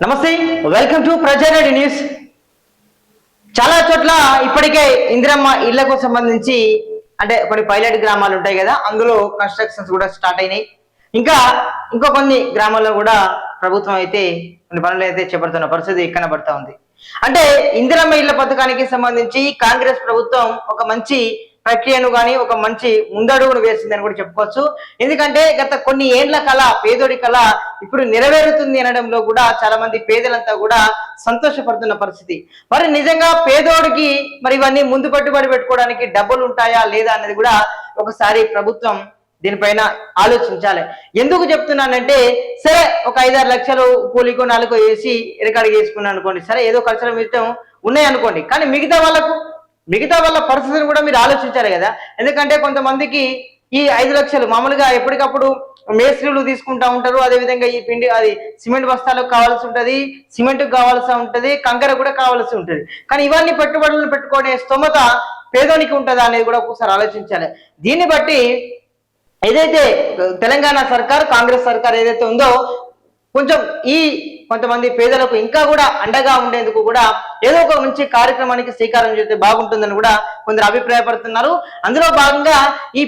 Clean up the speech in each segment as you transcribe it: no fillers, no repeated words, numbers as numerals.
నమస్తే, welcome to ప్రజారెడ్డి news. చాలా చోట్ల ఇప్పటికే ఇందిరమ్మ ఇళ్లకు సంబంధించి అంటే కొన్ని పైలట్ గ్రామాలు ఉంటాయి కదా, అందులో కన్స్ట్రక్షన్స్ కూడా స్టార్ట్ అయినాయి. ఇంకో కొన్ని గ్రామాల్లో కూడా ప్రభుత్వం అయితే కొన్ని పనులు అయితే చేపడుతున్న పరిస్థితి కనబడతా ఉంది. అంటే ఇందిరమ్మ ఇళ్ల పథకానికి సంబంధించి కాంగ్రెస్ ప్రభుత్వం ఒక మంచి ప్రక్రియను కానీ ఒక మంచి ముందడుగును వేసిందని కూడా చెప్పుకోవచ్చు. ఎందుకంటే గత కొన్ని ఏండ్ల కళ, పేదోడి కళ ఇప్పుడు నెరవేరుతుంది అనడంలో కూడా చాలా మంది పేదలంతా కూడా సంతోషపడుతున్న పరిస్థితి. మరి నిజంగా పేదోడికి మరి ఇవన్నీ ముందు పట్టుబడి పెట్టుకోవడానికి డబ్బులు ఉంటాయా లేదా అనేది కూడా ఒకసారి ప్రభుత్వం దీనిపైన ఆలోచించాలి. ఎందుకు చెప్తున్నానంటే, సరే ఒక 5-6 లక్షలు కూలికో 4 వేసి ఎరకాడికి వేసుకున్నాను అనుకోండి, సరే ఏదో ఖర్చుల మిగతం ఉన్నాయి అనుకోండి, కానీ మిగతా వాళ్ళ పరిస్థితిని కూడా మీరు ఆలోచించాలి కదా. ఎందుకంటే కొంతమందికి ఈ 5 లక్షలు మామూలుగా ఎప్పటికప్పుడు మేస్త్రీలు తీసుకుంటా ఉంటారు, అదేవిధంగా ఈ పిండి అది సిమెంట్ బస్తాలకు కావాల్సి ఉంటుంది, సిమెంట్కి కావాల్సి ఉంటుంది, కంకర కూడా కావాల్సి ఉంటుంది. కానీ ఇవన్నీ పెట్టుబడులను పెట్టుకునే స్తోమత పేదోనికి ఉంటుందా అనేది కూడా ఒకసారి ఆలోచించాలి. దీన్ని బట్టి ఏదైతే తెలంగాణ సర్కార్, కాంగ్రెస్ సర్కార్ ఏదైతే ఉందో కొంచెం ఈ కొంతమంది పేదలకు ఇంకా కూడా అండగా ఉండేందుకు కూడా ఏదో ఒక మంచి కార్యక్రమానికి శ్రీకారం చేస్తే బాగుంటుందని కూడా కొందరు అభిప్రాయపడుతున్నారు. అందులో భాగంగా ఈ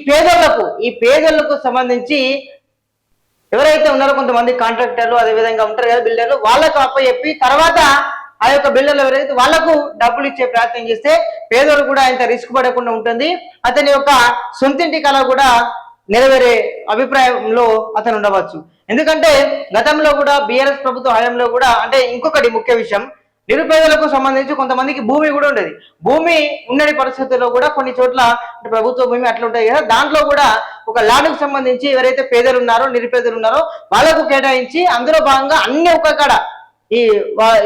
పేదలకు సంబంధించి ఎవరైతే ఉన్నారో కొంతమంది కాంట్రాక్టర్లు అదేవిధంగా ఉంటారు కదా బిల్డర్లు, వాళ్ళకు అప్పచెప్పి తర్వాత ఆ యొక్క బిల్డర్లు ఎవరైతే వాళ్ళకు డబ్బులు ఇచ్చే ప్రయత్నం చేస్తే పేదలు కూడా ఇంత రిస్క్ పడకుండా ఉంటుంది, అతని యొక్క సొంతింటి కళ కూడా నెరవేరే అభిప్రాయంలో అతను ఉండవచ్చు. ఎందుకంటే గతంలో కూడా బీఆర్ఎస్ ప్రభుత్వ హయాంలో కూడా అంటే ఇంకొకటి ముఖ్య విషయం, నిరుపేదలకు సంబంధించి కొంతమందికి భూమి కూడా ఉండేది. భూమి ఉండని పరిస్థితుల్లో కూడా కొన్ని చోట్ల ప్రభుత్వ భూమి అట్లా ఉంటాయి కదా, దాంట్లో కూడా ఒక ల్యాండ్కు సంబంధించి ఎవరైతే పేదలు ఉన్నారో నిరుపేదలు ఉన్నారో వాళ్ళకు కేటాయించి అందులో భాగంగా అన్ని ఒక కాడ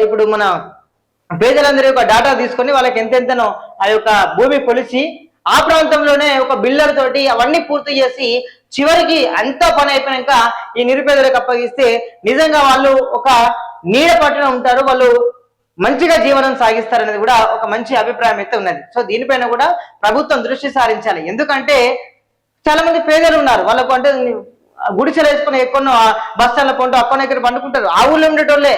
ఇప్పుడు మన పేదలందరి యొక్క డాటా తీసుకొని వాళ్ళకి ఎంతెంతనో ఆ యొక్క భూమి కొలిచి ఆ ప్రాంతంలోనే ఒక బిల్డర్ తోటి అవన్నీ పూర్తి చేసి చివరికి అంతా పని అయిపోయాక ఈ నిరుపేదలకు అప్పగిస్తే నిజంగా వాళ్ళు ఒక నీడ పట్టున ఉంటారు, వాళ్ళు మంచిగా జీవనం సాగిస్తారనేది కూడా ఒక మంచి అభిప్రాయం అయితే ఉన్నది. సో దీనిపైన కూడా ప్రభుత్వం దృష్టి సారించాలి. ఎందుకంటే చాలా మంది పేదలు ఉన్నారు, వాళ్ళకు అంటే గుడిసెలు వేసుకుని ఎక్కడో బస్తాల పండు అక్కడ ఎక్కడ పండుకుంటారు, ఆవులు ఉండేటోళ్ళే,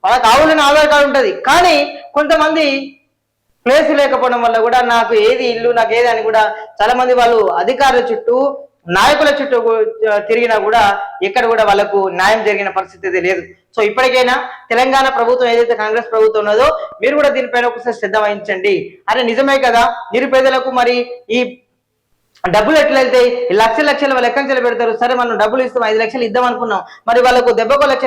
వాళ్ళకి ఆవులని ఆధార్ కార్డు ఉంటుంది. కానీ కొంతమంది ప్లేస్ లేకపోవడం వల్ల కూడా నాకు ఏది ఇల్లు నాకు ఏది అని కూడా చాలా మంది వాళ్ళు అధికారుల చుట్టూ నాయకుల చుట్టూ తిరిగినా కూడా ఎక్కడ కూడా వాళ్ళకు న్యాయం జరిగిన పరిస్థితి లేదు. సో ఇప్పటికైనా తెలంగాణ ప్రభుత్వం ఏదైతే కాంగ్రెస్ ప్రభుత్వం ఉన్నదో మీరు కూడా దీనిపైన ఒకసారి శ్రద్ధ వహించండి. అరే నిజమే కదా, నిరుపేదలకు మరి ఈ డబ్బులు ఎట్లయితే లక్షలు వాళ్ళు ఎక్కడి నుంచి పెడతారు, సరే మనం డబ్బులు ఇస్తాం 5 లక్షలు ఇద్దాం అనుకున్నాం, మరి వాళ్ళకు దెబ్బకో లక్ష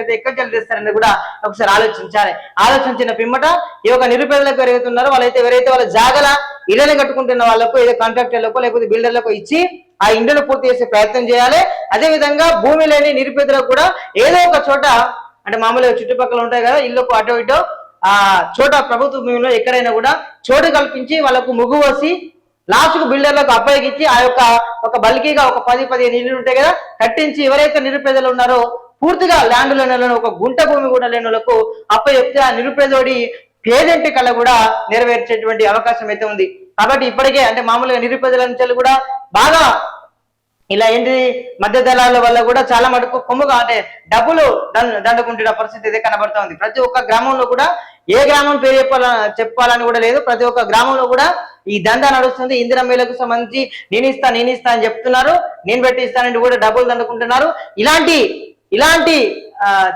అయితే ఎక్కడి నుంచి తెస్తారని కూడా ఒకసారి ఆలోచించాలి. ఆలోచించిన పిమ్మట ఈ యొక్క నిరుపేదలకు పెరుగుతున్నారో ఎవరైతే వాళ్ళ జాగల ఇళ్లను కట్టుకుంటున్న వాళ్ళకు ఏదో కాంట్రాక్టర్లకు లేకపోతే బిల్డర్లకు ఇచ్చి ఆ ఇండ్లను పూర్తి చేసే ప్రయత్నం చేయాలి. అదే విధంగా భూమి లేని నిరుపేదలకు కూడా ఏదో ఒక చోట అంటే మామూలుగా చుట్టుపక్కల ఉంటాయి కదా ఇళ్లకు అటో ఇటో ఆ చోట ప్రభుత్వ భూమిలో ఎక్కడైనా కూడా చోటు కల్పించి వాళ్ళకు ముగ్గు వేసి లాస్ట్కు బిల్డర్లకు అప్పగిచ్చి ఆ యొక్క ఒక బల్కీగా ఒక 10-15 ఇళ్ళు ఉంటాయి కదా కట్టించి ఎవరైతే నిరుపేదలు ఉన్నారో పూర్తిగా ల్యాండ్ లేని ఒక గుంట భూమి కూడా లేని వాళ్ళకు అప్పచెప్తే ఆ నిరుపేదోడి పేదంటి కళ కూడా నెరవేర్చేటువంటి అవకాశం అయితే ఉంది. కాబట్టి ఇప్పటికే అంటే మామూలుగా నిరుపేదల నుంచి కూడా బాగా ఇలా ఏంటి మధ్య దళాల వల్ల కూడా చాలా మటుకు కొమ్ముగా అంటే డబ్బులు దండుకుంటున్న పరిస్థితి అయితే కనబడతా ఉంది. ప్రతి ఒక్క గ్రామంలో కూడా ఏ గ్రామం పేరు చెప్పాలని కూడా లేదు, ప్రతి ఒక్క గ్రామంలో కూడా ఈ దందా నడుస్తుంది. ఇందిరమ్మలకు సంబంధించి నేను ఇస్తా అని చెప్తున్నారు, నేను పెట్టి ఇస్తానంటే కూడా డబ్బులు దండుకుంటున్నారు. ఇలాంటి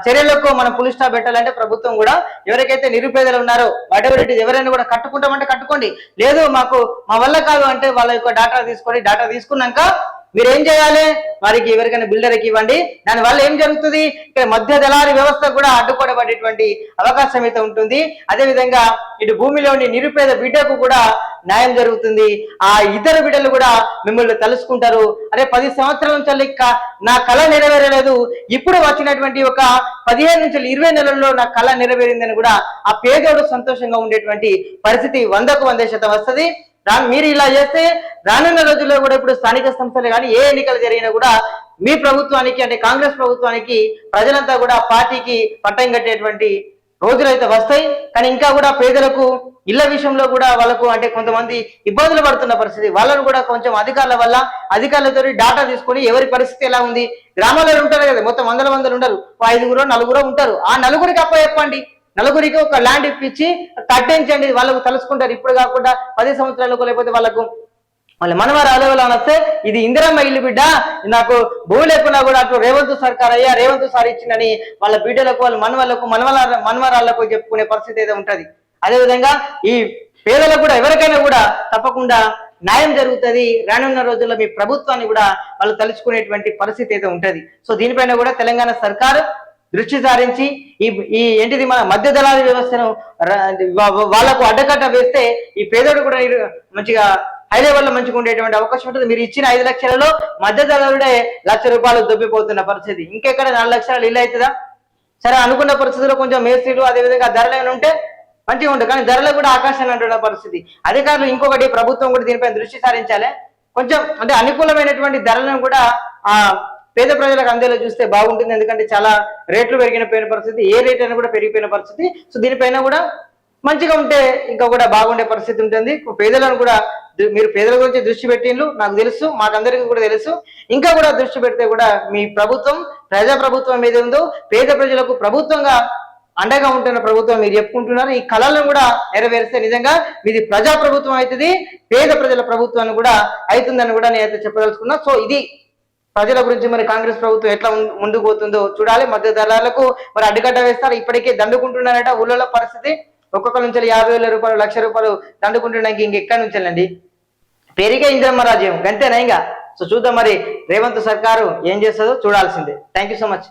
చర్యలకు మనం పులి స్టాప్ పెట్టాలంటే ప్రభుత్వం కూడా ఎవరికైతే నిరుపేదలు ఉన్నారో వాటెవర్ ఎవరైనా కూడా కట్టుకుంటామంటే కట్టుకోండి, లేదు మా వల్ల కాదు అంటే వాళ్ళ యొక్క డాటా తీసుకున్నాక మీరు ఏం చేయాలి, వారికి ఎవరికైనా బిల్డర్కి ఇవ్వండి. దానివల్ల ఏం జరుగుతుంది, ఇక్కడ మధ్య దళారి వ్యవస్థ కూడా అడ్డుపడబడేటువంటి అవకాశం అయితే ఉంటుంది. అదేవిధంగా ఇటు భూమిలోని నిరుపేద బిడ్డకు కూడా న్యాయం జరుగుతుంది. ఆ ఇద్దరు బిడ్డలు కూడా మిమ్మల్ని తలుసుకుంటారు, అరే 10 సంవత్సరాల నుంచి నా కళ నెరవేరలేదు, ఇప్పుడు వచ్చినటువంటి ఒక 15 నుంచి 20 నెలల్లో నా కళ నెరవేరిందని కూడా ఆ పేదోడు సంతోషంగా ఉండేటువంటి పరిస్థితి 100కు 100% వస్తుంది. మీరు ఇలా చేస్తే రానున్న రోజుల్లో కూడా ఇప్పుడు స్థానిక సంస్థలు కానీ ఏ ఎన్నికలు జరిగినా కూడా మీ ప్రభుత్వానికి అంటే కాంగ్రెస్ ప్రభుత్వానికి ప్రజలంతా కూడా పార్టీకి పట్టం కట్టేటువంటి రోజులు అయితే వస్తాయి. కానీ ఇంకా కూడా పేదలకు ఇళ్ల విషయంలో కూడా వాళ్ళకు అంటే కొంతమంది ఇబ్బందులు పడుతున్న పరిస్థితి. వాళ్ళను కూడా కొంచెం అధికారుల వల్ల అధికారులతో డాటా తీసుకొని ఎవరి పరిస్థితి ఎలా ఉంది, గ్రామాలలో ఉంటారు కదా, మొత్తం వందలు ఉండరు, ఐదుగురో నలుగురో ఉంటారు, ఆ నలుగురికి చెప్పండి, నలుగురికి ఒక ల్యాండ్ ఇప్పించి కట్టించండి, వాళ్ళకు తలుసుకుంటారు. ఇప్పుడు కాకుండా 10 సంవత్సరాలకు లేకపోతే వాళ్ళ మనవరాలు వస్తే ఇది ఇందిరమ్మ ఇల్లు బిడ్డ, నాకు భూమి లేకున్నా కూడా అటు రేవంత్ సర్కార్ అయ్యా, రేవంత్ సార్ ఇచ్చిందని వాళ్ళ బిడ్డలకు వాళ్ళ మనవరాళ్లకు చెప్పుకునే పరిస్థితి అయితే ఉంటది. అదేవిధంగా ఈ పేదలకు కూడా ఎవరికైనా కూడా తప్పకుండా న్యాయం జరుగుతుంది. రానున్న రోజుల్లో మీ ప్రభుత్వాన్ని కూడా వాళ్ళు తలుచుకునేటువంటి పరిస్థితి అయితే ఉంటది. సో దీనిపైన కూడా తెలంగాణ సర్కారు దృష్టి సారించి ఈ ఏంటిది మన మధ్య దళారీ వ్యవస్థను వాళ్లకు అడ్డకట్ట వేస్తే ఈ పేదోడు కూడా మంచిగా హై లెవెల్లో మంచిగా ఉండేటువంటి అవకాశం ఉంటుంది. మీరు ఇచ్చిన 5 లక్షలలో మధ్య దళారుడే ₹1,00,000 దొబ్బిపోతున్న పరిస్థితి. ఇంకెక్కడ 4 లక్షలు ఇల్లు అవుతుందా? సరే, అనుకున్న పరిస్థితిలో కొంచెం మేస్త్రీలు అదేవిధంగా ధరలు ఏమైనా ఉంటే మంచిగా ఉంటుంది. కానీ ధరలు కూడా ఆకాశాన్ని అంటున్న పరిస్థితి. అధికారులు ఇంకొకటి ప్రభుత్వం కూడా దీనిపై దృష్టి సారించాలి. కొంచెం అంటే అనుకూలమైనటువంటి ధరలను కూడా ఆ పేద ప్రజలకు అందేలా చూస్తే బాగుంటుంది. ఎందుకంటే చాలా రేట్లు పెరిగిన పరిస్థితి, ఏ రేట్ అయినా కూడా పెరిగిపోయిన పరిస్థితి. సో దీనిపైన కూడా మంచిగా ఉంటే ఇంకా కూడా బాగుండే పరిస్థితి ఉంటుంది. పేదలను కూడా మీరు పేదల గురించి దృష్టి పెట్టిండ్రు, నాకు తెలుసు, మాకందరికీ కూడా తెలుసు. ఇంకా కూడా దృష్టి పెడితే కూడా మీ ప్రభుత్వం ప్రజా ప్రభుత్వం ఏది ఉందో పేద ప్రజలకు ప్రభుత్వంగా అండగా ఉంటున్న ప్రభుత్వం మీరు చెప్పుకుంటున్నారు. ఈ కళలను కూడా నెరవేరిస్తే నిజంగా మీది ప్రజా ప్రభుత్వం అవుతుంది, పేద ప్రజల ప్రభుత్వాన్ని కూడా అవుతుందని కూడా నేనైతే చెప్పదలుచుకున్నా. సో ఇది ప్రజల గురించి మరి కాంగ్రెస్ ప్రభుత్వం ఎట్లా ముందుకు పోతుందో చూడాలి. మధ్య దళాలకు మరి అడ్డుకట్ట వేస్తారు. ఇప్పటికే దండుకుంటున్నారట ఊళ్ళలో పరిస్థితి. ఒక్కొక్క నుంచి ₹50,000, ₹1,00,000 దండుకుంటున్నాక ఇంకెక్కడి నుంచేనండి పెరిగే ఇందిరమ్మ రాజ్యం గంతేనా ఇంకా. సో చూద్దాం మరి రేవంత్ సర్కారు ఏం చేస్తుందో చూడాల్సిందే. Thank you so much.